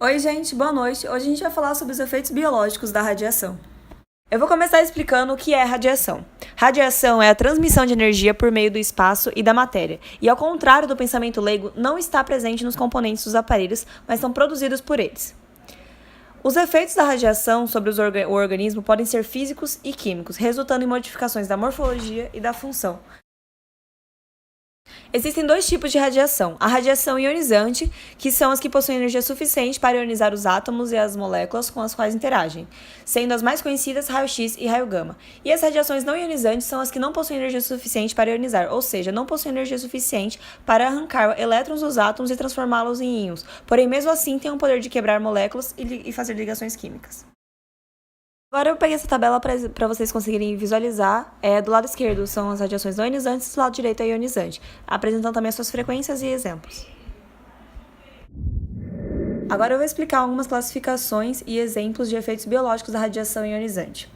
Oi, gente, boa noite. Hoje a gente vai falar sobre os efeitos biológicos da radiação. Eu vou começar explicando o que é radiação. Radiação é a transmissão de energia por meio do espaço e da matéria, e ao contrário do pensamento leigo, não está presente nos componentes dos aparelhos, mas são produzidos por eles. Os efeitos da radiação sobre o organismo podem ser físicos e químicos, resultando em modificações da morfologia e da função. Existem dois tipos de radiação: a radiação ionizante, que são as que possuem energia suficiente para ionizar os átomos e as moléculas com as quais interagem, sendo as mais conhecidas raio-x e raio-gama. E as radiações não ionizantes são as que não possuem energia suficiente para ionizar, ou seja, não possuem energia suficiente para arrancar elétrons dos átomos e transformá-los em íons, porém mesmo assim têm o poder de quebrar moléculas e fazer ligações químicas. Agora eu peguei essa tabela para vocês conseguirem visualizar. Do lado esquerdo são as radiações não ionizantes, do lado direito é ionizante, apresentando também as suas frequências e exemplos. Agora eu vou explicar algumas classificações e exemplos de efeitos biológicos da radiação ionizante.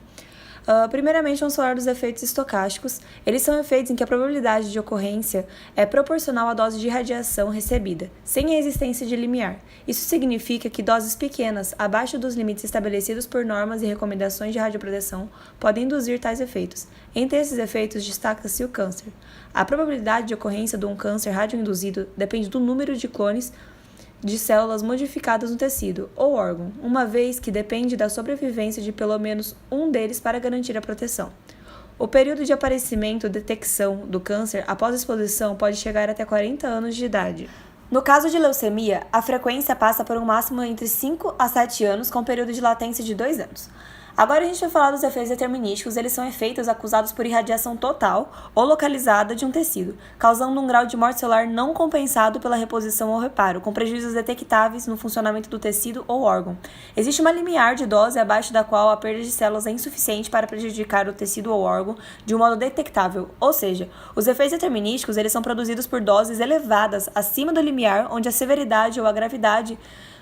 Primeiramente, vamos falar dos efeitos estocásticos. Eles são efeitos em que a probabilidade de ocorrência é proporcional à dose de radiação recebida, sem a existência de limiar. Isso significa que doses pequenas, abaixo dos limites estabelecidos por normas e recomendações de radioproteção, podem induzir tais efeitos. Entre esses efeitos, destaca-se o câncer. A probabilidade de ocorrência de um câncer radioinduzido depende do número de clones de células modificadas no tecido ou órgão, uma vez que depende da sobrevivência de pelo menos um deles para garantir a proteção. O período de aparecimento ou detecção do câncer após a exposição pode chegar até 40 anos de idade. No caso de leucemia, a frequência passa por um máximo entre 5 a 7 anos, com período de latência de 2 anos. Agora a gente vai falar dos efeitos determinísticos. Eles são efeitos acusados por irradiação total ou localizada de um tecido, causando um grau de morte celular não compensado pela reposição ou reparo, com prejuízos detectáveis no funcionamento do tecido ou órgão. Existe uma limiar de dose abaixo da qual a perda de células é insuficiente para prejudicar o tecido ou órgão de um modo detectável, ou seja, os efeitos determinísticos eles são produzidos por doses elevadas acima do limiar, onde a severidade ou a gravidade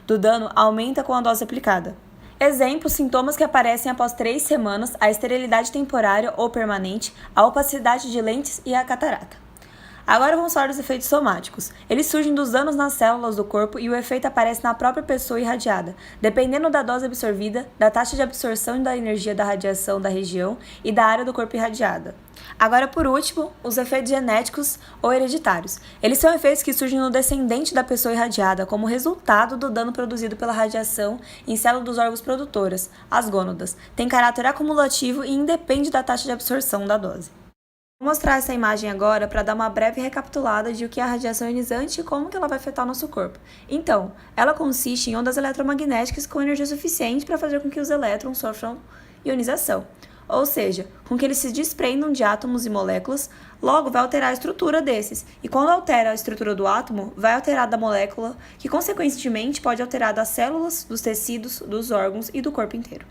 do dano aumenta com a dose aplicada. Exemplo: sintomas que aparecem após 3 semanas, a esterilidade temporária ou permanente, a opacidade de lentes e a catarata. Agora vamos falar dos efeitos somáticos. Eles surgem dos danos nas células do corpo e o efeito aparece na própria pessoa irradiada, dependendo da dose absorvida, da taxa de absorção da energia da radiação da região e da área do corpo irradiada. Agora, por último, os efeitos genéticos ou hereditários. Eles são efeitos que surgem no descendente da pessoa irradiada como resultado do dano produzido pela radiação em células dos órgãos produtoras, as gônadas. Tem caráter acumulativo e independe da taxa de absorção da dose. Vou mostrar essa imagem agora para dar uma breve recapitulada de o que é a radiação ionizante e como que ela vai afetar o nosso corpo. Então, ela consiste em ondas eletromagnéticas com energia suficiente para fazer com que os elétrons sofram ionização, ou seja, com que eles se desprendam de átomos e moléculas, logo vai alterar a estrutura desses, e quando altera a estrutura do átomo, vai alterar da molécula, que consequentemente pode alterar das células, dos tecidos, dos órgãos e do corpo inteiro.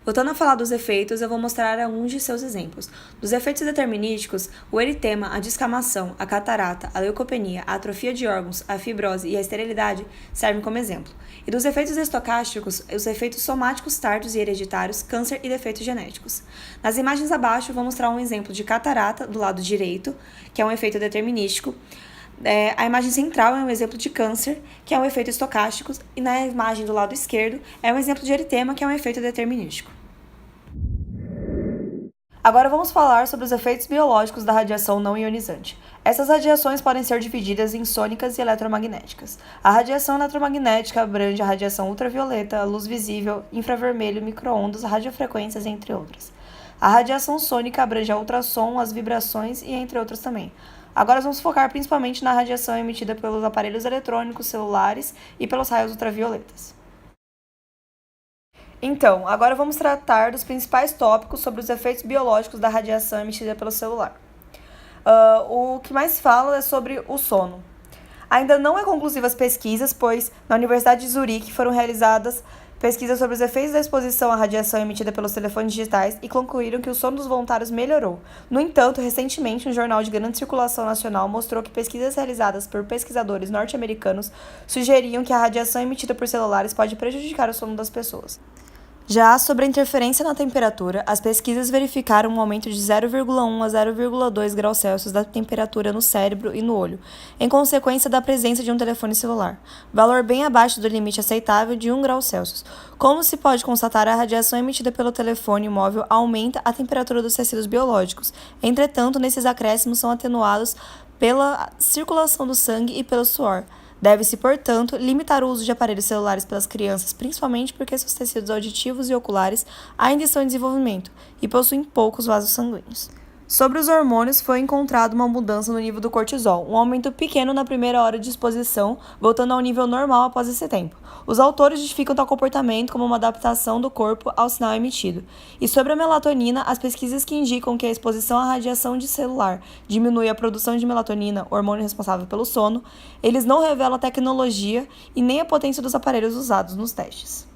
Voltando a falar dos efeitos, eu vou mostrar alguns de seus exemplos. Dos efeitos determinísticos, o eritema, a descamação, a catarata, a leucopenia, a atrofia de órgãos, a fibrose e a esterilidade servem como exemplo. E dos efeitos estocásticos, os efeitos somáticos tardos e hereditários, câncer e defeitos genéticos. Nas imagens abaixo, vou mostrar um exemplo de catarata do lado direito, que é um efeito determinístico. A imagem central é um exemplo de câncer, que é um efeito estocástico, e na imagem do lado esquerdo é um exemplo de eritema, que é um efeito determinístico. Agora vamos falar sobre os efeitos biológicos da radiação não ionizante. Essas radiações podem ser divididas em sônicas e eletromagnéticas. A radiação eletromagnética abrange a radiação ultravioleta, a luz visível, infravermelho, micro-ondas, radiofrequências, entre outras. A radiação sônica abrange a ultrassom, as vibrações e entre outras também. Agora vamos focar principalmente na radiação emitida pelos aparelhos eletrônicos, celulares e pelos raios ultravioletas. Então, agora vamos tratar dos principais tópicos sobre os efeitos biológicos da radiação emitida pelo celular. O que mais fala é sobre o sono. Ainda não é conclusivas pesquisas, pois na Universidade de Zurique foram realizadas pesquisas sobre os efeitos da exposição à radiação emitida pelos telefones digitais e concluíram que o sono dos voluntários melhorou. No entanto, recentemente, um jornal de grande circulação nacional mostrou que pesquisas realizadas por pesquisadores norte-americanos sugeriam que a radiação emitida por celulares pode prejudicar o sono das pessoas. Já sobre a interferência na temperatura, as pesquisas verificaram um aumento de 0,1 a 0,2 graus Celsius da temperatura no cérebro e no olho, em consequência da presença de um telefone celular, valor bem abaixo do limite aceitável de 1 grau Celsius. Como se pode constatar, a radiação emitida pelo telefone móvel aumenta a temperatura dos tecidos biológicos. Entretanto, nesses acréscimos são atenuados pela circulação do sangue e pelo suor. Deve-se, portanto, limitar o uso de aparelhos celulares pelas crianças, principalmente porque seus tecidos auditivos e oculares ainda estão em desenvolvimento e possuem poucos vasos sanguíneos. Sobre os hormônios, foi encontrada uma mudança no nível do cortisol, um aumento pequeno na primeira hora de exposição, voltando ao nível normal após esse tempo. Os autores justificam tal comportamento como uma adaptação do corpo ao sinal emitido. E sobre a melatonina, as pesquisas que indicam que a exposição à radiação de celular diminui a produção de melatonina, hormônio responsável pelo sono, eles não revelam a tecnologia e nem a potência dos aparelhos usados nos testes.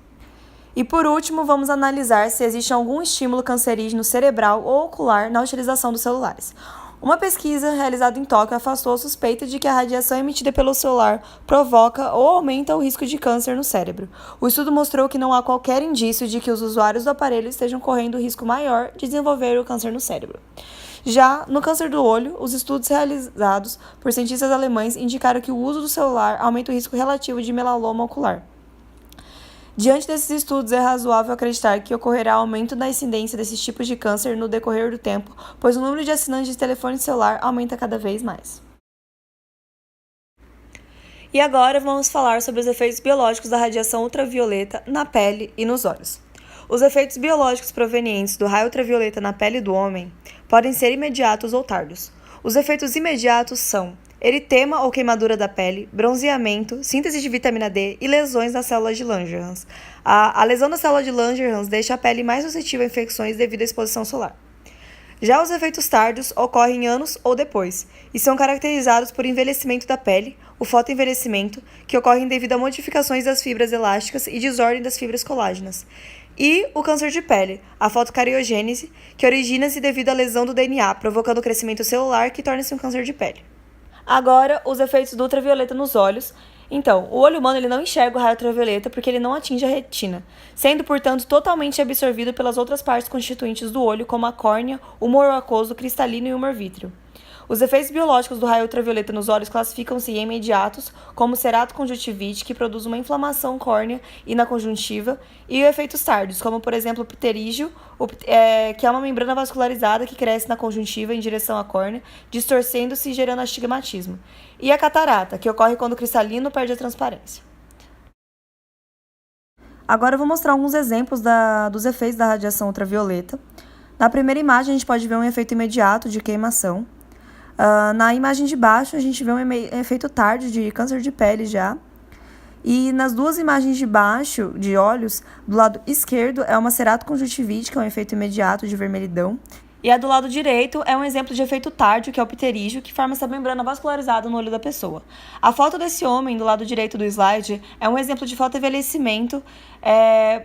E por último, vamos analisar se existe algum estímulo cancerígeno cerebral ou ocular na utilização dos celulares. Uma pesquisa realizada em Tóquio afastou a suspeita de que a radiação emitida pelo celular provoca ou aumenta o risco de câncer no cérebro. O estudo mostrou que não há qualquer indício de que os usuários do aparelho estejam correndo risco maior de desenvolver o câncer no cérebro. Já no câncer do olho, os estudos realizados por cientistas alemães indicaram que o uso do celular aumenta o risco relativo de melanoma ocular. Diante desses estudos, é razoável acreditar que ocorrerá aumento da incidência desses tipos de câncer no decorrer do tempo, pois o número de assinantes de telefone celular aumenta cada vez mais. E agora vamos falar sobre os efeitos biológicos da radiação ultravioleta na pele e nos olhos. Os efeitos biológicos provenientes do raio ultravioleta na pele do homem podem ser imediatos ou tardos. Os efeitos imediatos são eritema ou queimadura da pele, bronzeamento, síntese de vitamina D e lesões das células de Langerhans. A lesão da célula de Langerhans deixa a pele mais suscetível a infecções devido à exposição solar. Já os efeitos tardos ocorrem anos ou depois e são caracterizados por envelhecimento da pele, o fotoenvelhecimento, que ocorre devido a modificações das fibras elásticas e desordem das fibras colágenas, e o câncer de pele, a fotocariogênese, que origina-se devido à lesão do DNA, provocando o crescimento celular que torna-se um câncer de pele. Agora, os efeitos do ultravioleta nos olhos. Então, o olho humano ele não enxerga o raio ultravioleta porque ele não atinge a retina, sendo, portanto, totalmente absorvido pelas outras partes constituintes do olho, como a córnea, o humor aquoso, cristalino e o humor vítreo. Os efeitos biológicos do raio ultravioleta nos olhos classificam-se em imediatos, como ceratoconjuntivite, que produz uma inflamação córnea e na conjuntiva, e efeitos tardos, como, por exemplo, o pterígio, que é uma membrana vascularizada que cresce na conjuntiva em direção à córnea, distorcendo-se e gerando astigmatismo. E a catarata, que ocorre quando o cristalino perde a transparência. Agora eu vou mostrar alguns exemplos dos efeitos da radiação ultravioleta. Na primeira imagem, a gente pode ver um efeito imediato de queimação. Na imagem de baixo, a gente vê um efeito tardio de câncer de pele já. E nas duas imagens de baixo, de olhos, do lado esquerdo é uma ceratoconjuntivite, que é um efeito imediato de vermelhidão. E a do lado direito é um exemplo de efeito tardio, que é o pterígio, que forma essa membrana vascularizada no olho da pessoa. A foto desse homem, do lado direito do slide, é um exemplo de fotoenvelhecimento,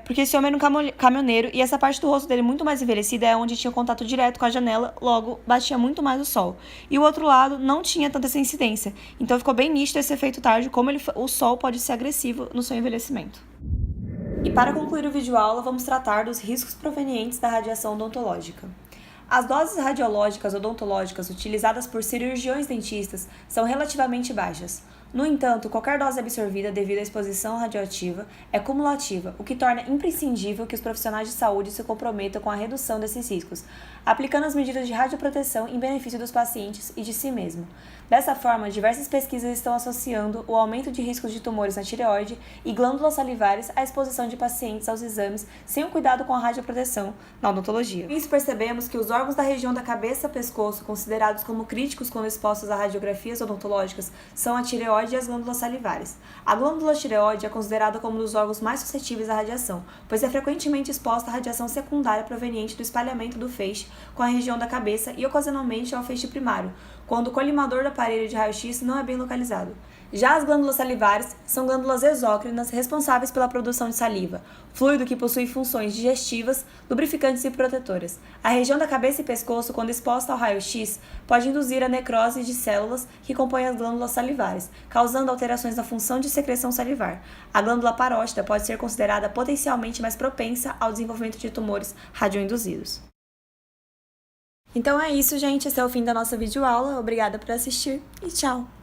porque esse homem era um caminhoneiro e essa parte do rosto dele muito mais envelhecida é onde tinha contato direto com a janela, logo batia muito mais o sol. E o outro lado não tinha tanta essa incidência, então ficou bem nítido esse efeito tardio, como o sol pode ser agressivo no seu envelhecimento. E para concluir o vídeo aula, vamos tratar dos riscos provenientes da radiação odontológica. As doses radiológicas odontológicas utilizadas por cirurgiões dentistas são relativamente baixas. No entanto, qualquer dose absorvida devido à exposição radioativa é cumulativa, o que torna imprescindível que os profissionais de saúde se comprometam com a redução desses riscos, aplicando as medidas de radioproteção em benefício dos pacientes e de si mesmo. Dessa forma, diversas pesquisas estão associando o aumento de riscos de tumores na tireoide e glândulas salivares à exposição de pacientes aos exames sem o cuidado com a radioproteção na odontologia. Com isso, percebemos que os órgãos da região da cabeça-pescoço, considerados como críticos quando expostos a radiografias odontológicas, são a tireoide e as glândulas salivares. A glândula tireoide é considerada como um dos órgãos mais suscetíveis à radiação, pois é frequentemente exposta à radiação secundária proveniente do espalhamento do feixe com a região da cabeça e ocasionalmente ao feixe primário, quando o colimador do aparelho de raio-x não é bem localizado. Já as glândulas salivares são glândulas exócrinas responsáveis pela produção de saliva, fluido que possui funções digestivas, lubrificantes e protetoras. A região da cabeça e pescoço, quando exposta ao raio-x, pode induzir a necrose de células que compõem as glândulas salivares, causando alterações na função de secreção salivar. A glândula parótida pode ser considerada potencialmente mais propensa ao desenvolvimento de tumores radioinduzidos. Então é isso, gente. Esse é o fim da nossa videoaula. Obrigada por assistir e tchau!